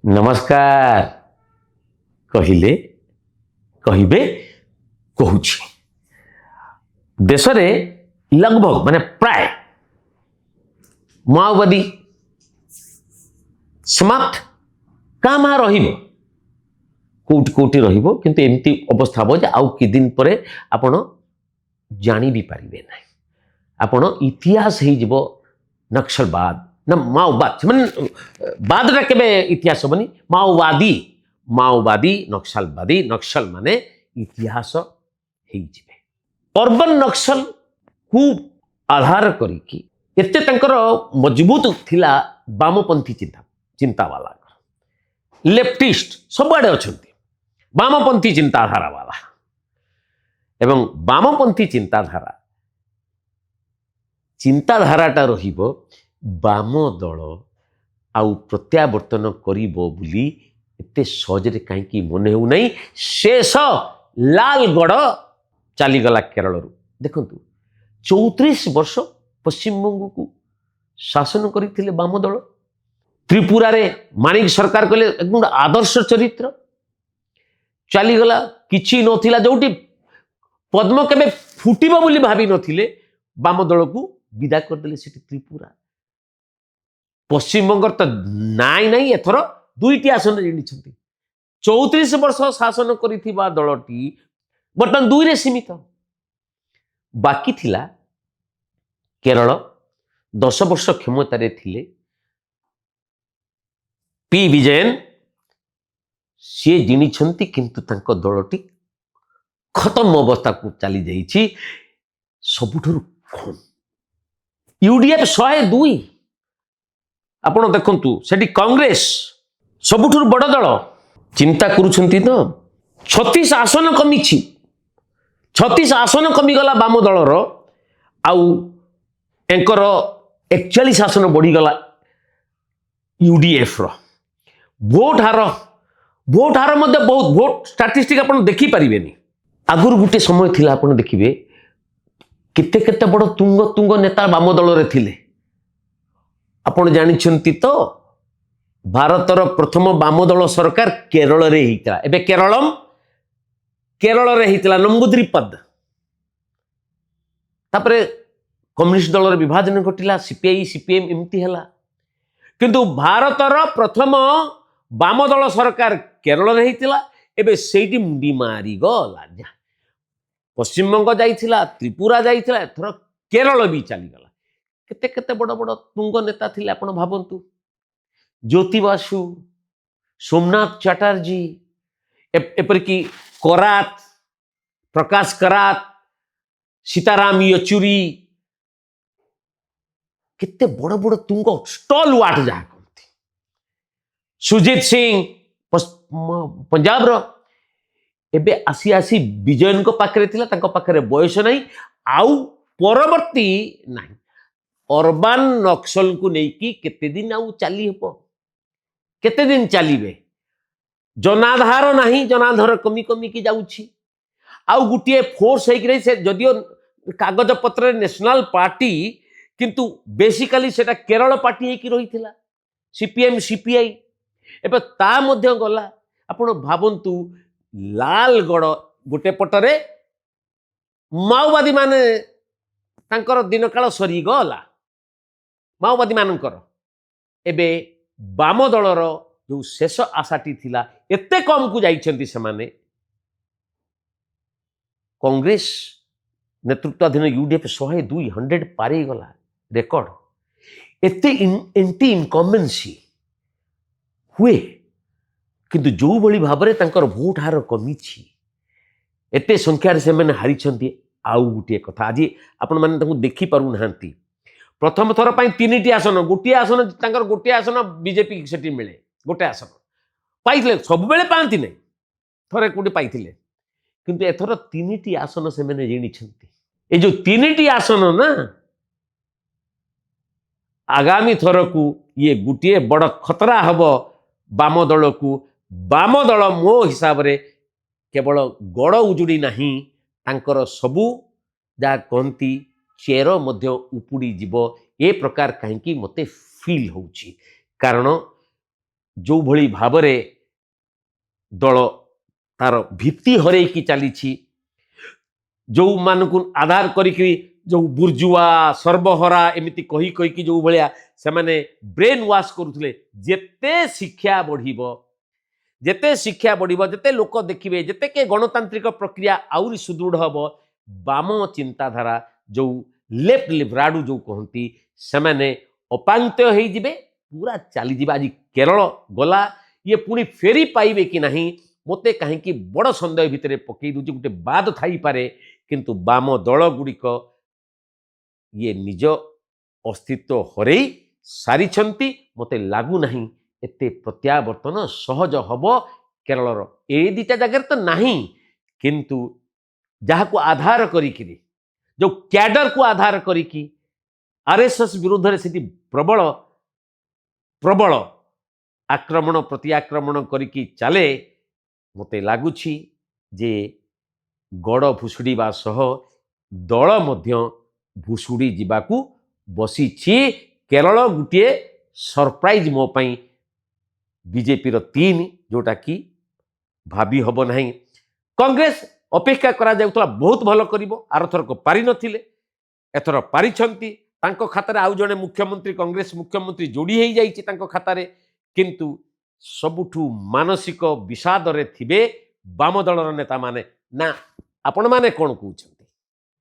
नमस्कार कहिले कहिबे कहूछि देश रे लगभग माने प्राय माओवादी समाप्त कामा रहिबो कोटी कोटी रहिबो किंतु एमती अवस्था हो जे आउ कि दिन परे आपण जानी भी पारिबे नै आपण इतिहास हे जिवो नक्सलवाद ना माओवाद माने बादरा केबे इतिहास बनी माओवादी माओवादी नक्सलवादी नक्सल माने इतिहास हे जिवे अर्बन नक्सल खूब आधार करिकी एते तंकर मजबूत थिला वामपंथी चिंता वाला लेफ्टिस्ट सबआडे अछंती वामपंथी चिंताधारा वाला एवं वामपंथी चिंताधाराटा रहिबो वाम दल आउ प्रत्यावर्तन करिबो बुली एते सहजरे काईकी मने हो नहीं शेष लालगढ़ चलीगला केरल रु देखंतु 34 वर्ष पश्चिमबंग को शासन करथिले वाम दल त्रिपुरा रे माणिक सरकार कले एकदम आदर्श चरित्र चलीगला किछि नथिला जोटी पद्म केबे फुटिबो बोली भाबी नथिले वाम दल को विदा कर देले सेठी त्रिपुरा पश्चिमबंग तो नाई नाई एथर दुईटी आसन जिणी 34 वर्ष शासन करिथिबा दलटी बर्तमान दुई रे सीमित बाकी थिला केरल 10 वर्ष क्षमतार थिले पी विजयन सी जिणी किंतु तांको दलटी खत्म अवस्था को चली जाइछि सबुठुरु कम यूडीएफ 102 आपण देखंतु सेठी कांग्रेस सबुठुरु बड़ दल चिंता करूछंती तो 36 आसन कमिछि 36 आसन कमी गला वाम दलर आउ एंकर 41 आसन बढ़ी गला यूडीएफ रो भोट हार मध्य बहुत भोट स्टैटिस्टिक आपण देखि परिबेनी आगुर गुटे समय थिला आपण देखिबे केते केते बड़ तुंग तुंग नेता वाम दल रे थिले आपण जानिछंती तो भारतर प्रथम वाम दल सरकार केरल रे हितला एबे केरल रे हितला नंबूद्रिपद तापरे कम्युनिस्ट दल रे विभाजन घटिला सीपीआई सीपीएम एमती हला किंतु भारतर प्रथम वाम दल सरकार केरल रे हितला एबे सेठी मुंडी मारी गला पश्चिमबंग जाइथिला त्रिपुरा जाइथिला एथर केरल भी चली गला केते केते बड़ बड़ तुंग नेता थिले आपण भाबंतु ज्योति बासु सोमनाथ चटर्जी एपर की करात प्रकाश करात सीताराम येचुरी केते बड़ बड़ तुंग स्टॉल वाट जा सुजीत सिंह पंजाब रो एबे आसी आसी विजयन को पाखरे थिला तांको पाखरे बयस नहीं आउ परवर्ती नहीं अर्बन नक्सल को नेकी केते दिन आउ चली हेपो केते दिन चलीबे जनाधार नहीं जनाधार कमी कमी की जाउछि आउ गुटिए फोर्स हेक रे से जदियो कागज पत्र नेशनल पार्टी किंतु बेसिकली सेटा केरल पार्टी हेकी रहिथिला सीपीएम सीपीआई एबे ता मध्य गला आपण भाबंतु लालगढ़ गोटे पटरे माओवादी माने तांकर दिन काल सरी गला माओवादी मानकर एबे वाम दलर जो शेष आशाटी थिला एते कम को जाइछंती से माने कांग्रेस नेतृत्वाधीन यूडीएफ 102 पारे गला रेकॉर्ड एते एंटी इनकम्बेंसी हुए किंतु जो भली भाबरे तांकर भोट हार कमिछि एते संख्यार से माने हारिछंती आउ गुटिए कथा आज आपण माने तांको देखि पारु नाहंती प्रथम थर पाई 3टी आसन गोटे आसन तांकर गोटे आसन बीजेपी सेठी मिले गोटे आसन पाइथिले सब बेले पांती नै थरे कोटी पाइथिले किंतु एथर 3टी आसन से माने जिनिछंती ए जो 3टी आसन ना आगामी थर को ये गुटिए बड़ खतरा हबो वाम दल को वाम दल मो हिसाब रे केवल गड़ उजुड़ी नहीं तांकर सबू जा कहती चेर मध्य उपुड़ी जीव ए प्रकार कहीं मते फील होउची कारण जो भली भावरे दल तार भित्ति हरैकी चली जो मानकु आधार करी जो बुर्जुआ सर्वहरा एमती कही कहीकि जो भलिया से माने ब्रेन वाश करुले जेते शिक्षा बढ़िबो जेते शिक्षा बढ़िबो जेते लोक देखिबे जेते के गणतांत्रिक प्रक्रिया आउरी सुदृढ़ हबो बाम चिंताधारा जो लेफ्ट लिबराडू जो कहती से माने अपांत्य हो जिबे पूरा चली जिबा। आज केरल गला ये पुणी फेरी पाइबे कि नहीं मते कहीं बड़ सन्देह भितर पकई दूची गोटे बाद थाई पारे किंतु बाम दल गुड़िक ये निज अस्तित्व हरई सारी मते लागू नहीं एते प्रत्यावर्तन सहज हब केरलर ए दिटा जगह तो नहीं किंतु जहाँ को आधार करिकी जो कैडर को आधार करिकी आरएसएस विरुद्ध से प्रबल प्रबल आक्रमण प्रति आक्रमण करिकी चले मते लगुछि जे गड़ भुशुड़ीबा सह दल मध्य भुशुड़ी जिबाकू बसीछि। केरल गुटे सरप्राइज मो पई बीजेपी रो 3 जोटा कि भाभी हब नहीं। कांग्रेस अपेक्षा करा जाउतला बहुत भलो करिवो आरथर को पारि नथिले एथर पारिछंती तांको खातारे आउ जने मुख्यमंत्री कांग्रेस मुख्यमंत्री जोड़ी हेई जाइछि तांको खातारे किंतु सबुठू मानसिक विषाद रे थिबे वाम दलर नेता माने ना आपण माने कोन कहउछ।